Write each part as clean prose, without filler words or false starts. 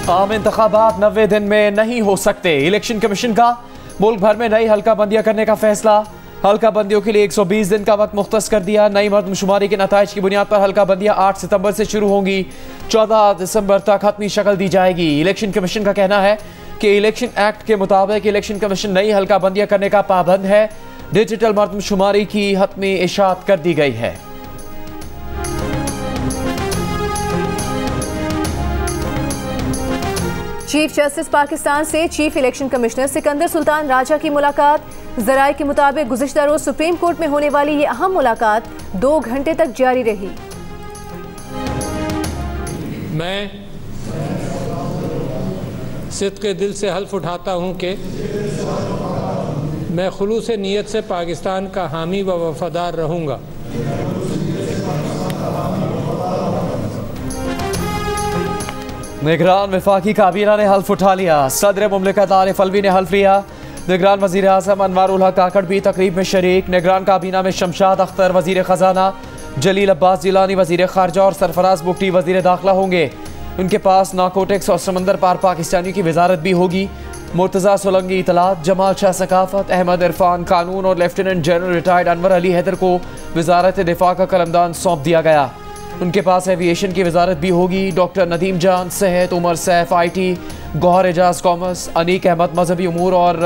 आम इंतखाबात 90 दिन में नहीं हो सकते। इलेक्शन कमीशन का मुल्क भर में नई हल्का बंदियां करने का फैसला। हल्का बंदियों के लिए 120 दिन का वक्त मुख्तस कर दिया। नई मर्दमशुमारी के नताइज की बुनियाद पर हल्का बंदियां 8 सितंबर से शुरू होंगी। 14 दिसंबर तक हतमी शक्ल दी जाएगी। इलेक्शन कमीशन का कहना है कि इलेक्शन एक्ट के मुताबिक इलेक्शन कमीशन नई हल्का बंदियां करने का पाबंद है। डिजिटल मर्दमशुमारी की हतमी इशाअत कर दी गई है। चीफ जस्टिस पाकिस्तान से chief election commissioner Sikandar Sultan Raja की मुलाकात। जराये के मुताबिक गुज़िश्ता रोज सुप्रीम कोर्ट में होने वाली ये अहम मुलाकात 2 घंटे तक जारी रही। मैं सिद्क़े दिल से हल्फ उठाता हूँ कि मैं खुलूस नीयत से पाकिस्तान का हामी व वफादार रहूँगा। निगरान वफाकी काबीना ने हल्फ उठा लिया। सदर मुमलिकत आरिफ अलवी ने हल्फ लिया। निगरान वज़ीर आज़म अनवारुल हक काकड़ भी तकरीब में शरीक। निगरान काबीना में शमशाद अख्तर वज़ीर ख़जाना, जलील अब्बास जिलानी वज़ीर ख़ारजा और सरफराज बुगटी वज़ीर दाखिला होंगे। उनके पास नारकोटिक्स और समंदर पार पाकिस्तानियों की वजारत भी होगी। मुर्तज़ा सोलंगी इतलात, जमाल शाह सकाफत, अहमद इरफान कानून और lieutenant general retired Anwar Ali Haider को वजारत दिफा का कलमदान सौंप दिया गया। उनके पास एविएशन की वजारत भी होगी। डॉक्टर नदीम जान सेहत, उमर सैफ IT, गौहर एजाज कॉमर्स, अनीक अहमद मजहबी उमूर और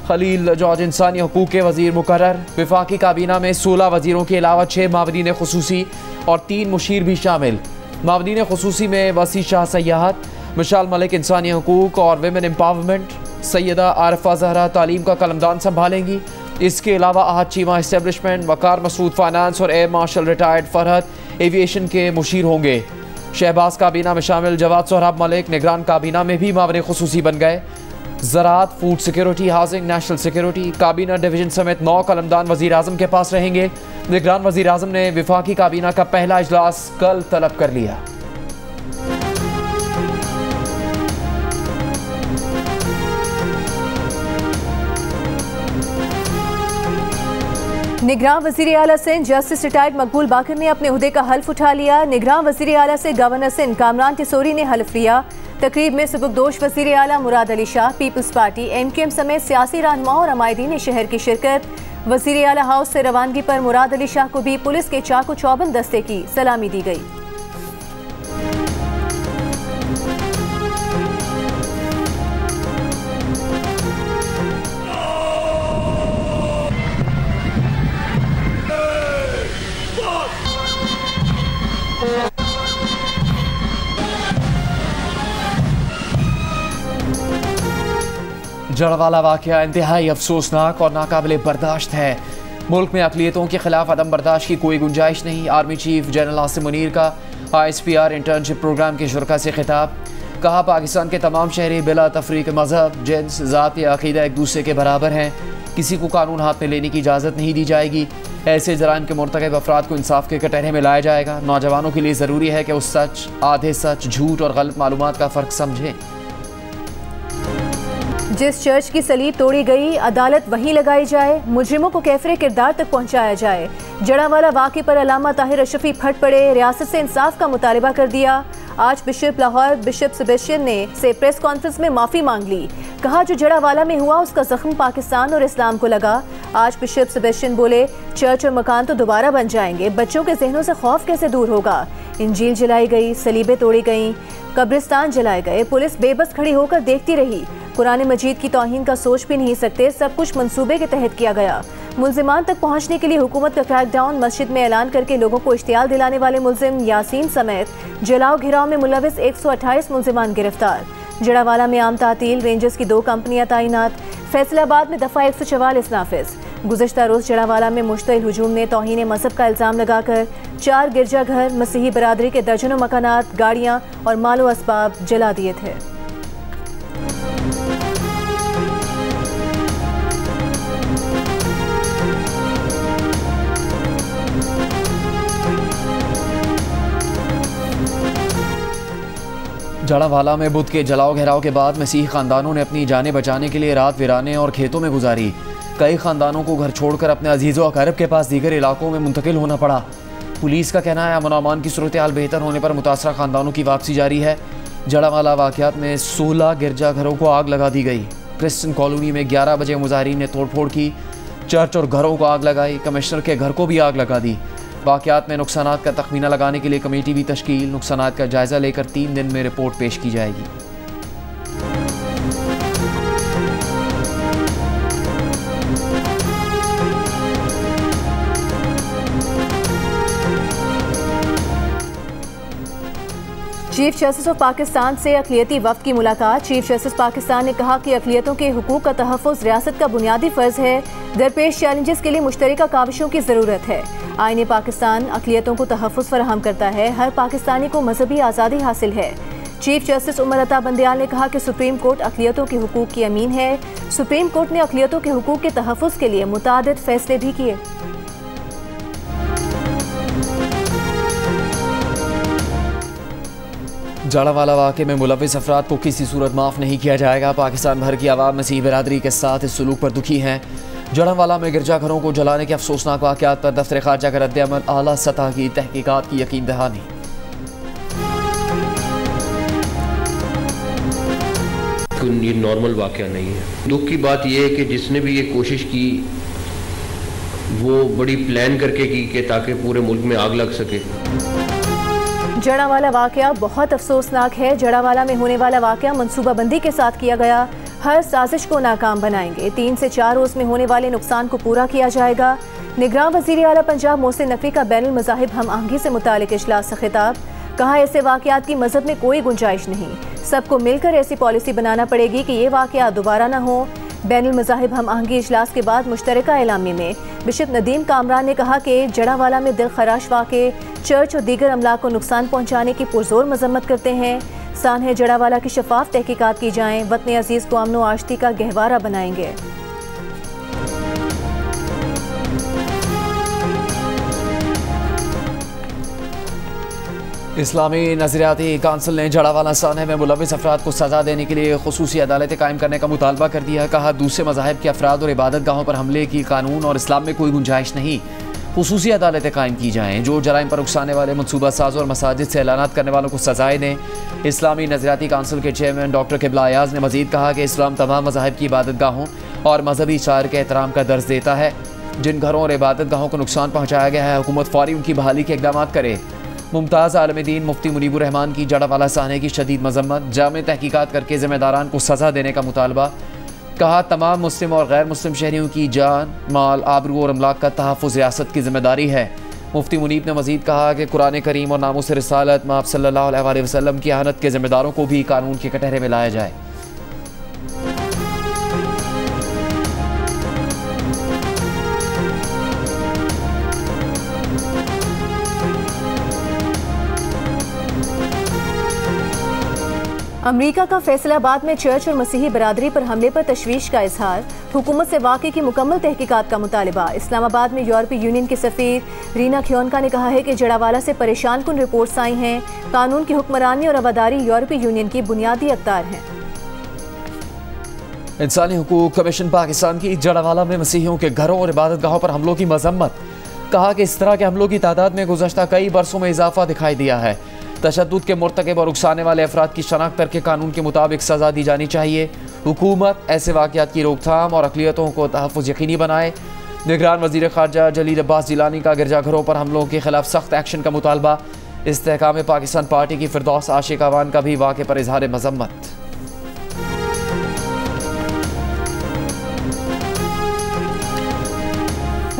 खलील जॉर्ज इंसानी हकूक़ के वज़ीर मुकर्रर। वफाकी काबीना में 16 वज़ीरों के अलावा 6 मावनीन खुसूसी और 3 मुशीर भी शामिल। मावनीन खुसूसी में वसी शाह सयाहत, मिशाल मलिक इंसानी हकूक़ और विमेन एम्पावरमेंट, सैयदा आरफा जहरा तालीम का कलमदान संभालेंगी। इसके अलावा आहद चीमा इस्टेब्लिशमेंट, वकार मसूद फाइनेंस और air marshal retired Farhat aviation के मुशीर होंगे। शहबाज काबीना में शामिल जवाद सोहराब मलिक निगरान काबीना में भी मावने खुसूसी बन गए। ज़राअत, food security, housing, national security, काबीना डिवीजन समेत 9 कलमदान वज़ीर आज़म के पास रहेंगे। निगरान वज़ीर आज़म ने वफाकी काबीना का पहला इजलास कल तलब कर लिया। निगरान वज़ीर आला सिंध जस्टिस रिटायर्ड मकबूल बाकर ने अपने उहदे का हल्फ उठा लिया। निगरान वज़ीर आला से गवर्नर सिंध कामरान टिसोरी ने हल्फ लिया। तकरीब में सुबुकदोश वज़ीर आला Murad Ali Shah, People's Party MQM समेत सियासी रहनुमाओं और अमायदीन शहर की शिरकत। वज़ीर आला हाउस से रवानगी पर मुराद अली शाह को भी पुलिस के चाकू चौबंद दस्ते की सलामी दी गई। जड़वाला वाक़या इंतहाई अफसोसनाक और नाकाबिले बर्दाश्त है। मुल्क में अक़लियतों के खिलाफ अदम बर्दाश्त की कोई गुंजाइश नहीं। Army chief general Asim Munir का ISPR इंटर्नशिप प्रोग्राम के शुरका से खिताब। कहा, पाकिस्तान के तमाम शहरी बिला तफरीक मजहब, जिन्स, ज़ात या अक़ीदा एक दूसरे के बराबर हैं। किसी को कानून हाथ में लेने की इजाज़त नहीं दी जाएगी। ऐसे जराइम के मुर्तकब अफराद को इंसाफ के कटहरे में लाया जाएगा। नौजवानों के लिए ज़रूरी है कि वो सच, आधे सच, झूठ और गलत मालूमात का फ़र्क समझें। जिस चर्च की सलीब तोड़ी गई, अदालत वहीं लगाई जाए, मुजरिमों को कैफरे किरदार तक पहुंचाया जाए। जड़ावाला वाक़े पर अल्लामा ताहिर अशरफी फट पड़े, रियासत से इंसाफ का मुतालबा कर दिया। आज बिशप लाहौर बिशप सेबेस्टियन ने से प्रेस कॉन्फ्रेंस में माफ़ी मांग ली। कहा, जो जड़ावाला में हुआ उसका जख्म पाकिस्तान और इस्लाम को लगा। आज बिशप सेबेस्टियन बोले, चर्च और मकान तो दोबारा बन जाएंगे, बच्चों के जहनों से खौफ कैसे दूर होगा। इंजील जलाई गई, सलीबें तोड़ी गईं, कब्रिस्तान जलाए गए, पुलिस बेबस खड़ी होकर देखती रही। कुरान मजीद की तौहीन का सोच भी नहीं सकते, सब कुछ मंसूबे के तहत किया गया। मुल्जिमान तक पहुंचने के लिए हुकूमत का क्रैकडाउन, मस्जिद में ऐलान करके लोगों को इश्तियाल दिलाने वाले मुल्जिम यासीन समेत जलाओ घिराव में मुलविस 128 मुल्जिमान गिरफ्तार। जड़ावाला में आम तातील, रेंजर्स की 2 कंपनियां तैनात। फैसलाबाद में दफ़ा 144 नाफिज। गुज़श्ता रोज़ जड़ावाला में मुश्तइल हुजूम ने तौहीन मज़हब का इल्ज़ाम लगाकर 4 गिरजाघर, मसीही बरादरी के दर्जनों मकानात, गाड़ियाँ और मालो असबाब जला दिए थे। जड़ावाला में बुत के जलाओ घेराव के बाद मसीही खानदानों ने अपनी जानें बचाने के लिए रात वीराने और खेतों में गुजारी। कई खानदानों को घर छोड़कर अपने अजीज़ों अक़ारिब के पास दीगर इलाकों में मुंतकिल होना पड़ा। पुलिस का कहना है, अमन अमान की सूरत हाल बेहतर होने पर मुतासरा खानदानों की वापसी जारी है। जड़ावाला वाक़यात में 16 गिरजाघरों को आग लगा दी गई। क्रिश्चियन कॉलोनी में 11 बजे मुजाहिरीन ने तोड़फोड़ की, चर्च और घरों को आग लगाई, कमिश्नर के घर को भी आग लगा दी। वाक़यात में नुकसानात का तखमीना लगाने के लिए कमेटी भी तश्कील, नुकसानात का जायज़ा लेकर 3 दिन में रिपोर्ट पेश की जाएगी। चीफ जस्टिस ऑफ पाकिस्तान से अक़लियती वफ़द की मुलाकात। चीफ जस्टिस पाकिस्तान ने कहा कि अक़लियतों के हुकूक़ का तहफ़्फ़ुज़ रियासत का बुनियादी फ़र्ज़ है। दरपेश चैलेंजेस के लिए मुश्तरका काविशों की ज़रूरत है। आईन पाकिस्तान अक़लियतों को तहफ़्फ़ुज़ फराहम करता है। हर पाकिस्तानी को मजहबी आज़ादी हासिल है। चीफ जस्टिस उमर अता बंदियाल ने कहा कि सुप्रीम कोर्ट अक़लियतों के हुकूक़ की अमीन है। सुप्रीम कोर्ट ने अक़लियतों के हुकूक़ के तहफ़्फ़ुज़ के लिए मुतादिद फ़ैसले भी किए। जड़ावाला वाक़े में मुलविस अफराद को किसी सूरत माफ़ नहीं किया जाएगा। पाकिस्तान भर की आवाम मसीह बिरादरी के साथ इस सलूक पर दुखी हैं। जड़ावाला में गिरजाघरों को जलाने के अफसोसनाक वाक़यात पर दफ्तर ख़ारजा का रद्द-ए-अमल, आला सतह की तहकीकात की यकीन दहानी। ये नॉर्मल वाक़या नहीं है। दुख की बात यह है कि जिसने भी ये कोशिश की वो बड़ी प्लान करके की कि ताकि पूरे मुल्क में आग लग सके। जड़ावाला वाक़या बहुत अफसोसनाक है। जड़ावाला में होने वाला वाक़या मनसूबाबंदी के साथ किया गया। हर साजिश को नाकाम बनाएंगे। 3 से 4 रोज़ में होने वाले नुकसान को पूरा किया जाएगा। निगरान वज़ीर आला पंजाब मोहसिन नकवी का बैनुल मज़ाहिब हम आहंगी से मुतालिक इजलास से खिताब। कहा ऐसे वाक़यात की मज़हब में कोई गुंजाइश नहीं, सबको मिलकर ऐसी पॉलिसी बनाना पड़ेगी कि ये वाक़यात दोबारा न हो। बैनुल मज़ाहिब हम आहंगी इजलास के बाद मुश्तरका एलामी में बिशप नदीम कामरान ने कहा कि जड़ावाला में दिल खराश वाक़े चर्च और दीगर अमलाक को नुकसान पहुँचाने की पुरजोर मजम्मत करते हैं। सानहे जड़ावाला की शफाफ तहकीकात की जाएँ। वतन अजीज़ को अमन व आश्ती का गहवारा बनाएंगे। इस्लामी नज़रियाती काउंसिल ने जड़ावाला सानहे में मुलविस अफराद को सज़ा देने के लिए खुसूसी अदालतें कायम करने का मुतालबा कर दिया। कहा दूसरे मज़ाहिब के अफराद और इबादत गाहों पर हमले की कानून और इस्लाम में कोई गुंजाइश नहीं। खुसूसी अदालतें कायम की जाएँ जो जराइम पर उकसाने वाले मनसूबा साज और मसाजिद से ऐलानात करने वालों को सजाएँ दें। इस्लामी नज़रियाती काउंसिल के चेयरमैन डॉक्टर किबला अयाज ने मज़ीद कहा कि इस्लाम तमाम मज़ाहिब की इबादत गाहों और मजहबी शायर के एहतराम का दर्ज देता है। जिन घरों और इबादत गाहों को नुकसान पहुँचाया गया है हुकूमत फौरी उनकी बहाली के इक़दाम करे। मुमताज़ आलम दीन मुफ्ती मुनीबुर रहमान की जड़ावाला सानहे की शदीद मजम्मत, जामे तहकीकात करके ज़िम्मेदारान को सज़ा देने का मुतालबा। कहा तमाम मुस्लिम और गैर मुस्लिम शहरियों की जान, माल, आबरू और अमलाक का तहफ़्फ़ुज़ रियासत की ज़िम्मेदारी है। मुफ्ती मुनीब ने मज़ीद कहा कि कुरान करीम और नामूस रिसालत माप सल्लल्लाहु अलैहि वसल्लम की अहनत के ज़िम्मेदारों को भी कानून के कटहरे में लाया जाए। अमरीका का फैसलाबाद में चर्च और मसीही बरादरी पर हमले पर तशवीश का इजहार। हुकूमत से वाक़े की मुकम्मल तहकीकात का मुतालबा। इस्लामाबाद में यूरोपीय यूनियन की सफ़ीर रीना ख्योनका ने कहा है कि जड़ावाला से परेशान कुन रिपोर्ट्स आई हैं। कानून की हुक्मरानी और रवादारी यूरोपीय यूनियन की बुनियादी अख्तियार हैं। इंसानी हुकूक कमीशन पाकिस्तान की जड़ावाला में मसीहियों के घरों और इबादत गाहों पर हमलों की मजम्मत। कहा कि इस तरह के हमलों की तादाद में गुज़श्ता कई बरसों में इजाफा दिखाई दिया है। तशद्दुद के मुर्तकब और उकसाने वाले अफराद की शनाख्त करके कानून के मुताबिक सज़ा दी जानी चाहिए। हुकूमत ऐसे वाक़यात की रोकथाम और अक़लियतों को तहफ़्फ़ुज़ यकीनी बनाए। निगरान वज़ीर ख़ारजा जलील अब्बास जिलानी का गिरजाघरों पर हमलों के खिलाफ सख्त एक्शन का मुतालबा। इस्तेहकाम पाकिस्तान पार्टी की फिरदौस आशिक अवान का भी वाक़े पर इज़हार मज़म्मत।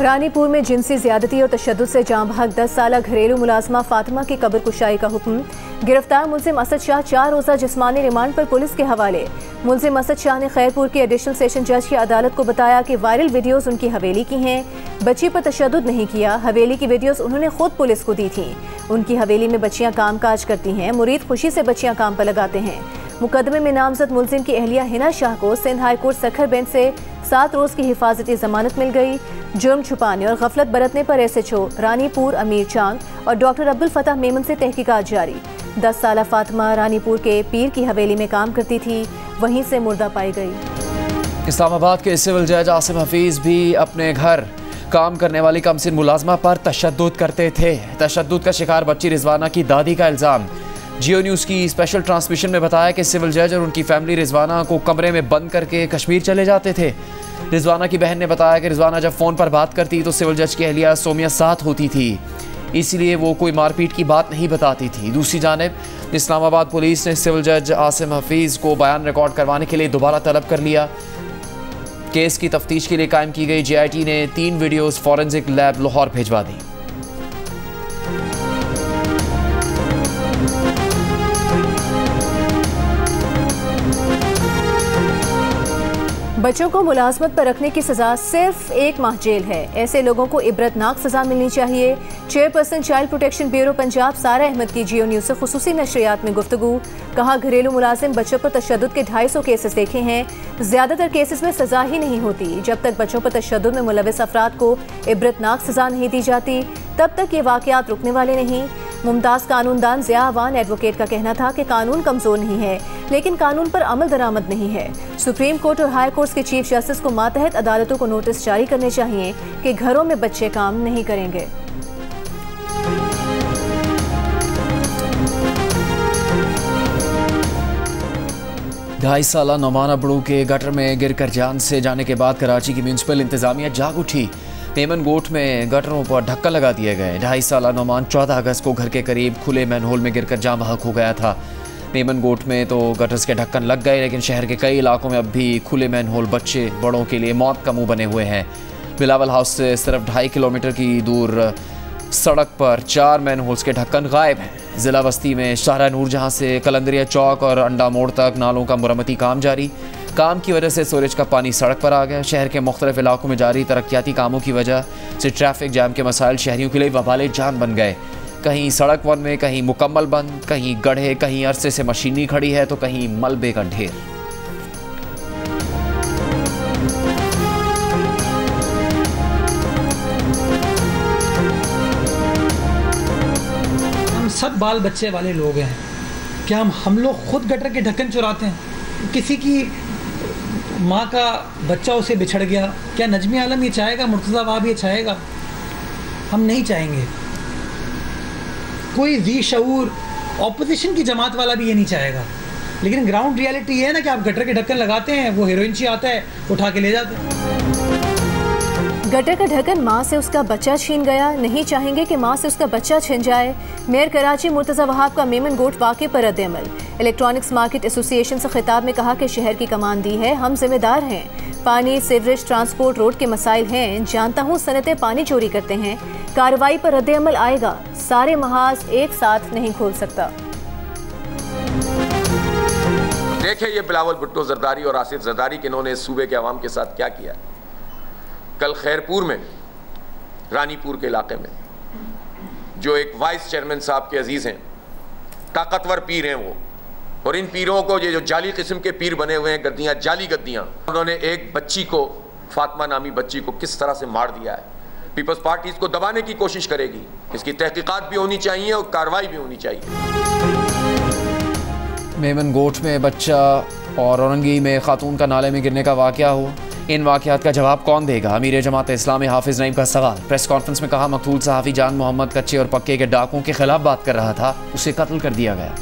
रानीपुर में जिनसी ज़्यादती और तशद्दुद से जाँ बहक 10 साला घरेलू मुलाजमा फातिमा की कब्र कुशाई का हुक्म। गिरफ्तार मुल्जिम असद शाह 4 रोज़ा जिस्मानी रिमांड पर पुलिस के हवाले। मुल्जिम असद शाह ने खैरपुर के एडिशनल सेशन जज की अदालत को बताया कि वायरल वीडियोस उनकी हवेली की हैं। बच्ची पर तशद्दुद नहीं किया। हवेली की वीडियोस उन्होंने खुद पुलिस को दी थी। उनकी हवेली में बच्चियाँ काम काज करती हैं। मुरीद खुशी से बच्चियाँ काम पर लगाते हैं। मुकदमे में नामजद मुल्जिम की अहलिया हिना शाह को Sindh high court Sukkur bench से 7 रोज़ की हिफाजती जमानत मिल गई। जुर्म छुपाने और गफलत बरतने पर SHO रानीपुर अमीर चांद और डॉक्टर अब्दुल फताह मेमन से तहकीकात जारी। 10 साला फातिमा रानीपुर के पीर की हवेली में काम करती थी, वहीं से मुर्दा पाई गई। इस्लामाबाद के सिविल जज आसिम हफीज़ भी अपने घर काम करने वाली कमसिन मुलाजमा पर तशद्दुद करते थे। तशद्दुद का शिकार बच्ची रिजवाना की दादी का इल्ज़ाम। जियो न्यूज़ की स्पेशल ट्रांसमिशन में बताया कि सिविल जज और उनकी फैमिली रिजवाना को कमरे में बंद करके कश्मीर चले जाते थे। रिजवाना की बहन ने बताया कि रिजवाना जब फ़ोन पर बात करती तो सिविल जज की अहलिया सोमिया साथ होती थी, इसलिए वो कोई मारपीट की बात नहीं बताती थी। दूसरी जानिब इस्लामाबाद पुलिस ने सिविल जज आसिम हफीज़ को बयान रिकॉर्ड करवाने के लिए दोबारा तलब कर लिया। केस की तफ्तीश के लिए कायम की गई JIT ने 3 वीडियोज़ फॉरेंसिक लैब लाहौर भिजवा दी। बच्चों को मुलाजमत पर रखने की सज़ा सिर्फ 1 माह जेल है। ऐसे लोगों को इबरतनाक सज़ा मिलनी चाहिए। Chairperson child protection bureau Punjab सारा अहमद की जियो न्यूज़ से खुसूसी नशरियात में गुफ्तगू। कहा, घरेलू मुलाजिम बच्चों पर तशद्दुद के 250 केसेस देखे हैं। ज़्यादातर केसेस में सज़ा ही नहीं होती। जब तक बच्चों पर तशद्दुद में मुलविस अफराद को इबरतनाक सज़ा नहीं दी जाती, तब तक ये वाक़यात रुकने वाले नहीं। मुमताज़ कानूनदान ज़िया अवान एडवोकेट का कहना था कि कानून कमज़ोर नहीं है, लेकिन कानून पर अमल दरामद नहीं है। सुप्रीम कोर्ट और हाई कोर्ट के चीफ जस्टिस को मातहत अदालतों को नोटिस जारी करने चाहिए कि घरों में बच्चे काम नहीं करेंगे। ढाई साला नौमान अबड़ू के गटर में गिरकर जान से जाने के बाद कराची की म्यूनसिपल इंतजामिया जाग उठी। मेमन गोट में गटरों पर ढक्कन लगा दिए गए। 2.5 साला नौमान 14 अगस्त को घर के करीब खुले मैनहोल में गिरकर जाम बहक हो गया था। मेमन गोट में तो गटर्स के ढक्कन लग गए, लेकिन शहर के कई इलाकों में अब भी खुले मैनहोल बच्चे बड़ों के लिए मौत का मुंह बने हुए हैं। बिलावल हाउस से सिर्फ 2.5 किलोमीटर की दूर सड़क पर 4 मैनहोल्स के ढक्कन गायब हैं। ज़िला बस्ती में शाहरा नूरजहां से कलंदरिया चौक और अंडा मोड़ तक नालों का मुरम्मती काम जारी। काम की वजह से सीवरेज का पानी सड़क पर आ गया। शहर के मुख्तलिफ इलाकों में जारी तरक्याती कामों की वजह से ट्रैफिक जाम के मसाइल शहरियों के लिए वबाले जान बन गए। कहीं सड़क वन में, कहीं मुकम्मल बंद, कहीं गड्ढे, कहीं अरसे से मशीनी खड़ी है तो कहीं मलबे का ढेर। हम सब बाल बच्चे वाले लोग हैं। क्या हम लोग खुद गटर के ढक्कन चुराते हैं? किसी की माँ का बच्चा उसे बिछड़ गया, क्या नजमी आलम ये चाहेगा? मुर्तज़ा वाहब ये चाहेगा? हम नहीं चाहेंगे। कोई ज़ी शऊर ऑपोजिशन की जमात वाला भी ये नहीं चाहेगा। लेकिन ग्राउंड रियलिटी ये है ना कि आप गटर के ढक्कन लगाते हैं, वो हीरोइन आता है, उठा के ले जाते हैं। गटर का ढक्कन माँ से उसका बच्चा छीन गया, नहीं चाहेंगे कि माँ से उसका बच्चा छिन जाए। मेयर कराची मुर्तज़ा वहाब का मेमन गोट वाक़े पर रद्द-ए-अमल। इलेक्ट्रॉनिक्स मार्केट एसोसिएशन से खिताब में कहा कि शहर की कमान दी है, हम जिम्मेदार हैं। पानी, सीवरेज, ट्रांसपोर्ट, रोड के मसाइल हैं। जानता हूँ सनतें पानी चोरी करते हैं। कार्रवाई पर रद्द-ए-अमल आएगा। सारे महाज एक साथ नहीं खोल सकता। देखिए ये बिलावल भुट्टो जरदारी और आसिफ जरदारी के इन्होंने इस सूबे के अवाम के साथ क्या किया। कल खैरपुर में, रानीपुर के इलाके में, जो एक वाइस चेयरमैन साहब के अजीज़ हैं, ताकतवर पीर हैं वो, और इन पीरों को ये जो जाली किस्म के पीर बने हुए हैं, गद्दियाँ, जाली गद्दियाँ, उन्होंने एक बच्ची को, फातिमा नामी बच्ची को किस तरह से मार दिया है। पीपल्स पार्टी इसको दबाने की कोशिश करेगी। इसकी तहकीकात भी होनी चाहिए और कार्रवाई भी होनी चाहिए। मेमन गोट में बच्चा और औरंगी में खातून का नाले में गिरने का वाक़या हुआ। इन वाक़यात का जवाब कौन देगा? अमीर जमात इस्लामी हाफिज़ नईम का सवाल। प्रेस कॉन्फ्रेंस में कहा, मकतूल सहाफ़ी जान मोहम्मद कच्चे और पक्के के डाकुओं के खिलाफ बात कर रहा था, उसे कत्ल कर दिया गया।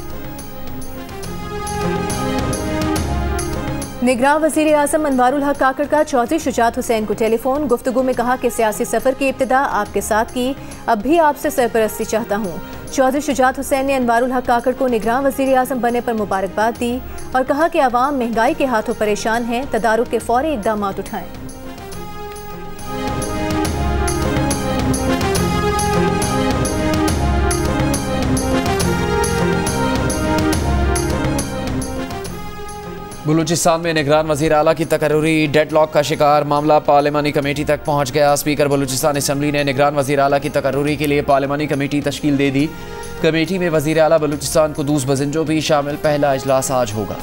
निगरान वज़ीर आज़म अनवारुल हक काकड़ का चौधरी शुजात हुसैन को टेलीफोन। गुफ्तगू में कहा कि सियासी सफ़र की इब्तिदा आपके साथ की, अब भी आपसे सरपरस्ती चाहता हूँ। चौधरी शुजात हुसैन ने अनवारुल हक काकड़ को निगरान वज़ीर आज़म बनने पर मुबारकबाद दी और कहा कि अवाम महंगाई के हाथों परेशान हैं, तदारुक के फौरी इक़दाम उठाएं। बलूचिस्तान में निगरान वज़ीर आला की तकर्रुरी डेडलॉक का शिकार। मामला पार्लिमानी कमेटी तक पहुँच गया। स्पीकर बलूचिस्तान असम्बली ने निगरान वज़ीर आला की तकर्रुरी के लिए पार्लिमानी कमेटी तश्कील दे दी। कमेटी में वज़ीर आला बलूचिस्तान कुदूस बजिंजो भी शामिल। पहला इजलास आज होगा।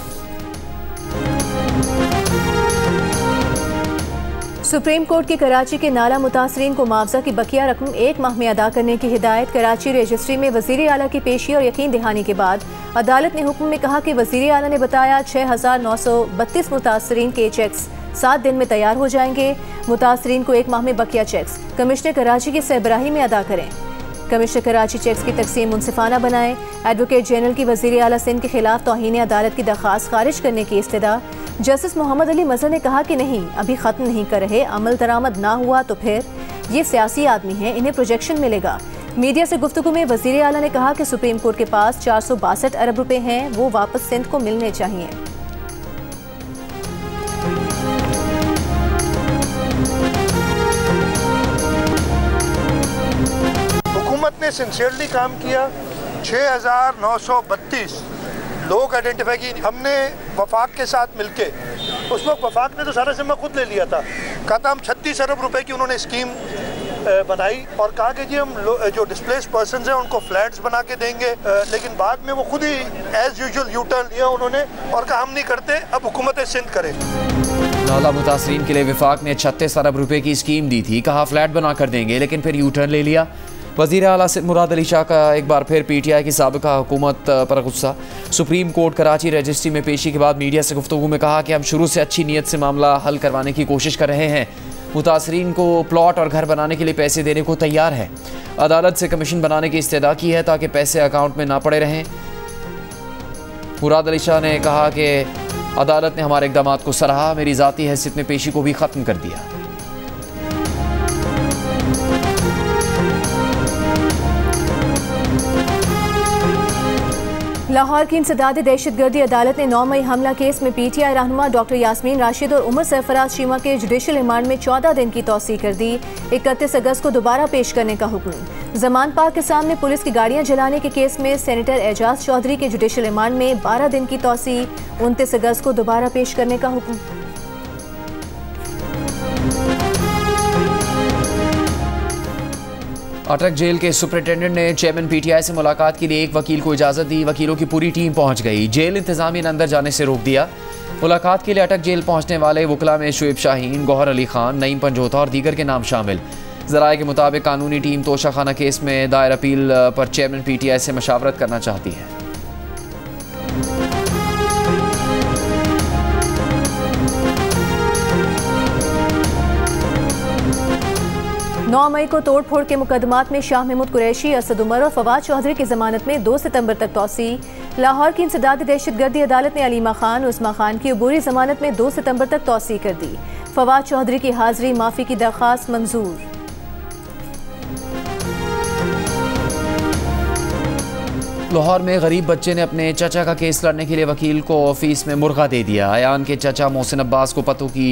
सुप्रीम कोर्ट की कराची के नाला मुतासरीन को मुआवजा की बकिया रकम 1 माह में अदा करने की हिदायत। कराची रजिस्ट्री में वज़ीर आला की पेशी और यकीन दहानी के बाद अदालत ने हुक्म में कहा कि वज़ीर आला ने बताया 6,932 मुतासरीन के चेक्स 7 दिन में तैयार हो जाएंगे। मुतासरीन को 1 माह में बकिया चेक्स कमिश्नर कराची की सरबराही में अदा करें। कमिश्नर कराची चेक्स की तकसीम मुनसिफाना बनाए। एडवोकेट जनरल की वज़ीर आला सिंध के खिलाफ तौहीन अदालत की दरख्वास्त खारिज करने की इस्तदा। जस्टिस मोहम्मद अली मजहर ने कहा कि नहीं, अभी ख़त्म नहीं कर रहे, अमल दरामद ना हुआ तो फिर ये सियासी आदमी हैं, इन्हें प्रोजेक्शन मिलेगा। मीडिया से गुफ्तगू में वज़ीर आला ने कहा कि सुप्रीम कोर्ट के पास 462 अरब रुपए हैं, वो वापस सिंध को मिलने चाहिए। हुकूमत ने सिंसियरली काम किया। 6932 लोग आइडेंटिफाई की। हमने वफाक के साथ मिलके, उस वक्त वफाक ने तो सारा जिम्मा खुद ले लिया था। कहा था हम 36 अरब रुपए की उन्होंने स्कीम बनाई और कहा कि जी हम जो डिस्प्लेस पर्सन हैं उनको फ्लैट्स बना के देंगे, लेकिन बाद में वो खुद ही एज यूजुअल यू टर्न लिया उन्होंने और कहा हम नहीं करते, अब हुकूमत सिंध करे। नाला मुतासरीन के लिए वफाक ने 36 अरब रुपए की स्कीम दी थी, कहा फ्लैट बना कर देंगे, लेकिन फिर यू टर्न ले लिया। वज़ीर आला सिंध मुराद अली शाह का एक बार फिर PTI की साबिका हुकूमत पर गुस्सा। सुप्रीम कोर्ट कराची रजिस्ट्री में पेशी के बाद मीडिया से गुफ्तगू में कहा कि हम शुरू से अच्छी नीयत से मामला हल करवाने की कोशिश कर रहे हैं, मुतासरीन को प्लॉट और घर बनाने के लिए पैसे देने को तैयार है। अदालत से कमीशन बनाने की इस्तेदा की है ताकि पैसे अकाउंट में ना पड़े रहें। मुराद अली शाह ने कहा कि अदालत ने हमारे इक़दामात को सराहा, मेरी ज़ाती हैसियत में पेशी को भी ख़त्म कर दिया। लाहौर की इंसदाद दहशतगर्दी अदालत ने 9 मई हमला केस में PTI रहनुमा डॉक्टर यास्मीन राशिद और उमर सरफराज शीमा के जुडिशल रिमांड में 14 दिन की तौसीह कर दी। 31 अगस्त को दोबारा पेश करने का हुक्म। जमान पार्क के सामने पुलिस की गाड़ियां जलाने के केस में सेनेटर एजाज चौधरी के जुडिशल रिमांड में 12 दिन की तौसीह। 29 अगस्त को दोबारा पेश करने का हुक्म। अटक जेल के सुपरिटेंडेंट ने चेयरमैन PTI से मुलाकात के लिए एक वकील को इजाज़त दी। वकीलों की पूरी टीम पहुंच गई। जेल इंतजामिया ने अंदर जाने से रोक दिया। मुलाकात के लिए अटक जेल पहुंचने वाले वकला में शुएब शाहीन, गौहर अली खान, नईम पंजोता और दीगर के नाम शामिल। ज़राए के मुताबिक कानूनी टीम तोशा खाना केस में दायर अपील पर चेयरमैन PTI से मशावरत करना चाहती है। 9 मई को तोड़ फोड़ के मुकदमात में शाह महमूद कुरैशी, असद उमर और फवाद चौधरी की जमानत में 2 सितंबर तक तौसीह। लाहौर की इंसदाद दहशतगर्दी अदालत ने अलीमा खान, उस्मा खान की अबूरी जमानत में 2 सितंबर तक तौसीह कर दी। फवाद चौधरी की हाजिरी माफ़ी की दरख्वास्त मंजूर। लाहौर में गरीब बच्चे ने अपने चाचा का केस लड़ने के लिए वकील को ऑफिस में मुर्गा दे दिया। अयान के चाचा मोहसिन अब्बास को पतों की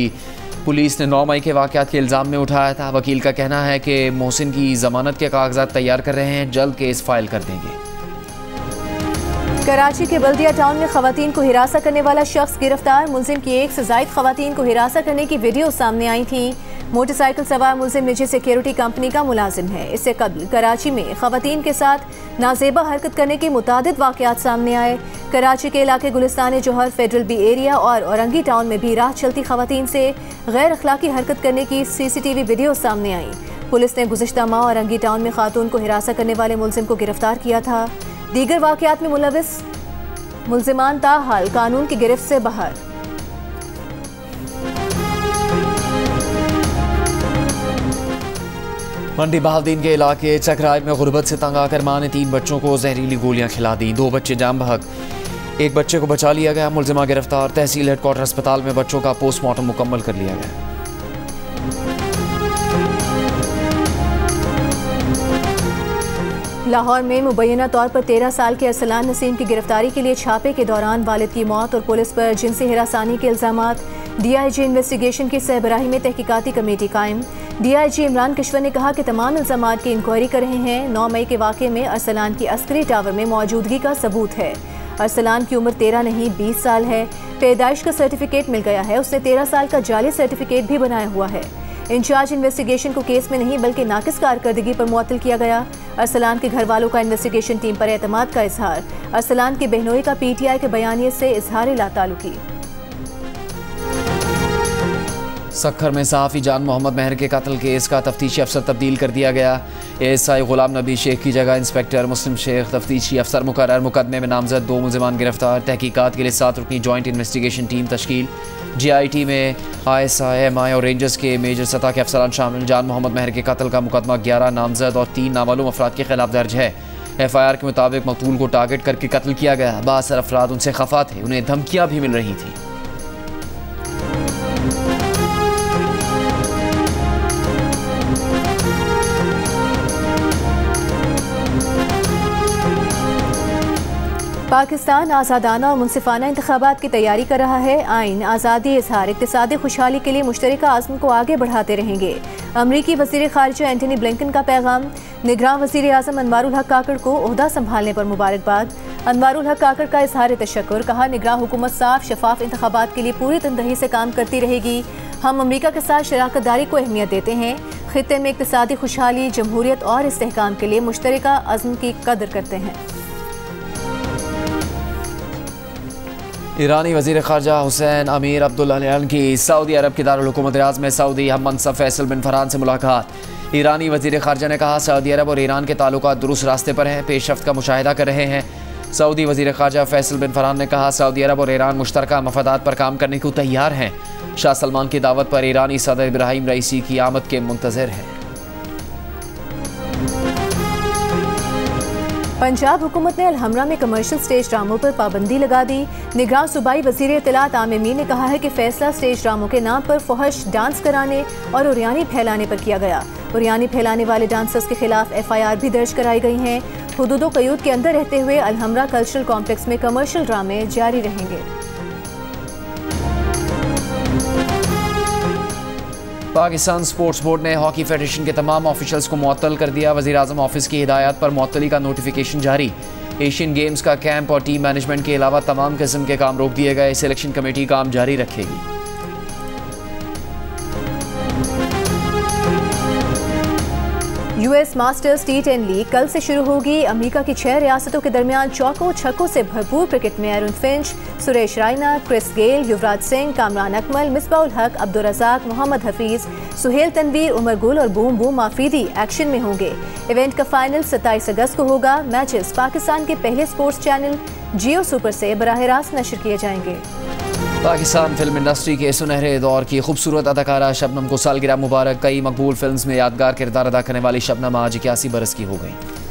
पुलिस ने 9 मई के वाक़यात के इल्ज़ाम में उठाया था। वकील का कहना है कि मोहसिन की ज़मानत के कागजात तैयार कर रहे हैं, जल्द केस फाइल कर देंगे। कराची के बल्दिया टाउन में खवातीन को हिरासा करने वाला शख्स गिरफ्तार। मुलजिम की 1 से ज़ायद खवातीन को हिरासा करने की वीडियो सामने आई थी। मोटरसाइकिल सवार मुलजिम निजी सिक्योरिटी कंपनी का मुलाजिम है। इससे कबल कराची में खवातीन के साथ नाजेबा हरकत करने के मुतादिद वाक़यात सामने आए। कराची के इलाके गुलिस्तान जोहर, फेडरल बी एरिया और औरंगी टाउन में भी राह चलती खवातीन से गैर अखलाकी हरकत करने की CCTV वीडियो सामने आई। पुलिस ने गुज़िश्ता माह औरंगी टाउन में खातून को हिरासा करने वाले मुलजिम को गिरफ्तार किया था। दीगर वाक़यात में मुलविस मुलजिमान ताहाल कानून की गिरफ्त से बाहर। मंडी बहाउद्दीन के इलाके चकराय में गुर्बत से तंग आकर मां ने 3 बच्चों को जहरीली गोलियां खिला दी। 2 बच्चे जाम बहक, 1 बच्चे को बचा लिया गया। मुलजिमा गिरफ्तार। तहसील हेडक्वार्टर अस्पताल में बच्चों का पोस्टमार्टम मुकम्मल कर लिया गया। लाहौर में मुबैना तौर पर 13 साल के अरसलान नसीम की गिरफ्तारी के लिए छापे के दौरान वालिद की मौत और पुलिस पर जिनसी हिरासानी के इल्जामात। DIG इन्वेस्टिगेशन की सरबराही में तहकीकाती कमेटी कायम। DIG इमरान किश्वर ने कहा कि तमाम इल्जामात की इंक्वायरी कर रहे हैं। 9 मई के वाक़े में अरसलान की अस्करी टावर में मौजूदगी का सबूत है। अरसलान की उम्र 13 नहीं 20 साल है। पैदाइश का सर्टिफिकेट मिल गया है। उसने 13 साल का जाली सर्टिफिकेट भी बनाया हुआ है। इंचार्ज इन्वेस्टिगेशन को केस में नहीं बल्कि नाकिस कारकर्दगी पर मुअत्तल किया गया। अरसलान के घर वालों का इन्वेस्टिगेशन टीम पर एतमाद का इजहार। अरसलान की बहनोई का PTI के बयानिए से इजहार लाताल्लुकी। सक्खर में सहाफ़ी जान मोहम्मद महर के कत्ल केस का तफ्तीशी अफसर तब्दील कर दिया गया। ASI गुलाम नबी शेख की जगह इंस्पेक्टर मुस्लिम शेख तफ्तीशी अफसर मुकर्रर। मुकदमे में नामजद 2 मुलज़िमान गिरफ्तार। तहकीकात के लिए 7 रुकनी जॉइंट इन्वेस्टिगेशन टीम तश्कील। GIT में ISI MI और रेंजर्स के मेजर सतह के अफसरान शामिल। जान मोहम्मद महर के कत्ल का मुकदमा 11 नामजद और 3 नामालूम अफराद के खिलाफ दर्ज है। FIR के मुताबिक मकतूल को टारगेट करके कत्ल किया गया। बासर अफराद उनसे खफा थे, उन्हें धमकियाँ भी मिल रही थी। पाकिस्तान आज़ादाना और मुनसिफाना इंतखाबात की तैयारी कर रहा है। आइन, आज़ादी, इज़हार, इक़्तिसादी खुशहाली के लिए मुश्तरका आज़म को आगे बढ़ाते रहेंगे। अमरीकी वज़ीर ख़ारिजा एंटनी ब्लिंकन का पैगाम। निगरान वज़ीर आज़म अनवारुल हक काकड़ को ओहदा संभालने पर मुबारकबाद। अनवारुल हक काकड़ का इज़हार तशक्कुर। कहा, निगरान हुकूमत साफ शफाफ इंतखाबात के लिए पूरी तनदही से काम करती रहेगी। हम अमरीका के साथ शराकत दारी को अहमियत देते हैं। ख़ित्ते में इक़्तिसादी खुशहाली, जमहूरियत और इस्तेहकाम के लिए मुश्तरका अज़्म की कदर करते हैं। ईरानी वज़ीर ख़ारजा हुसैन अमीर अब्दुल्लाहियान की सऊदी अरब के दारुल हुकूमत रियाद में सऊदी हम मनसब फैसल बिन फरहान से मुलाकात। ईरानी वज़ीर ख़ारजा ने कहा, सऊदी अरब और ईरान के ताल्लुकात दुरुस्त रास्ते पर हैं, पेशरफ्त का मुशाहिदा कर रहे हैं। सऊदी वज़ीर ख़ारजा फैसल बिन फरहान ने कहा, सऊदी अरब और ईरान मुश्तरका मफादात पर काम करने को तैयार हैं। शाह सलमान की दावत पर ईरानी सदर इब्राहिम रईसी की आमद के मुंतज़िर हैं। पंजाब हुकूमत ने अलहमरा में कमर्शियल स्टेज ड्रामों पर पाबंदी लगा दी। निगरान सूबाई वज़ीर इत्तलात आमिर मीर ने कहा है कि फैसला स्टेज ड्रामों के नाम पर फहश डांस कराने और उरियानी फैलाने पर किया गया। उरियानी फैलाने वाले डांसर्स के खिलाफ FIR भी दर्ज कराई गई हैं। हुदूद क़यूद के अंदर रहते हुए अलहमरा कल्चरल कॉम्प्लेक्स में कमर्शियल ड्रामे जारी रहेंगे। पाकिस्तान स्पोर्ट्स बोर्ड ने हॉकी फेडरेशन के तमाम ऑफिशियल्स को मुअत्तल कर दिया। वज़ीर आज़म ऑफिस की हिदायत पर मुअत्तली का नोटिफिकेशन जारी। एशियन गेम्स का कैंप और टीम मैनेजमेंट के अलावा तमाम किस्म के काम रोक दिए गए। सिलेक्शन कमेटी काम जारी रखेगी। US मास्टर्स T10 लीग कल से शुरू होगी। अमेरिका की 6 रियासतों के दरमियान चौकों छक्कों से भरपूर क्रिकेट में Aaron Finch, Suresh Raina, Chris Gayle, Yuvraj Singh, Kamran Akmal, Misbah ul Haq, Abdul Razzaq, Mohammad Hafeez, Suhail Tanveer, Umar Gul और बूम बूम आफरीदी एक्शन में होंगे। इवेंट का फाइनल 27 अगस्त को होगा। मैचेस पाकिस्तान के पहले स्पोर्ट्स चैनल जियो सुपर से बराह रास्त नशर किए जाएंगे। पाकिस्तान फिल्म इंडस्ट्री के सुनहरे दौर की खूबसूरत अदाकारा शबनम को सालगिरह मुबारक। कई मकबूल फिल्म्स में यादगार किरदार अदा करने वाली शबनम आज 81 बरस की हो गई।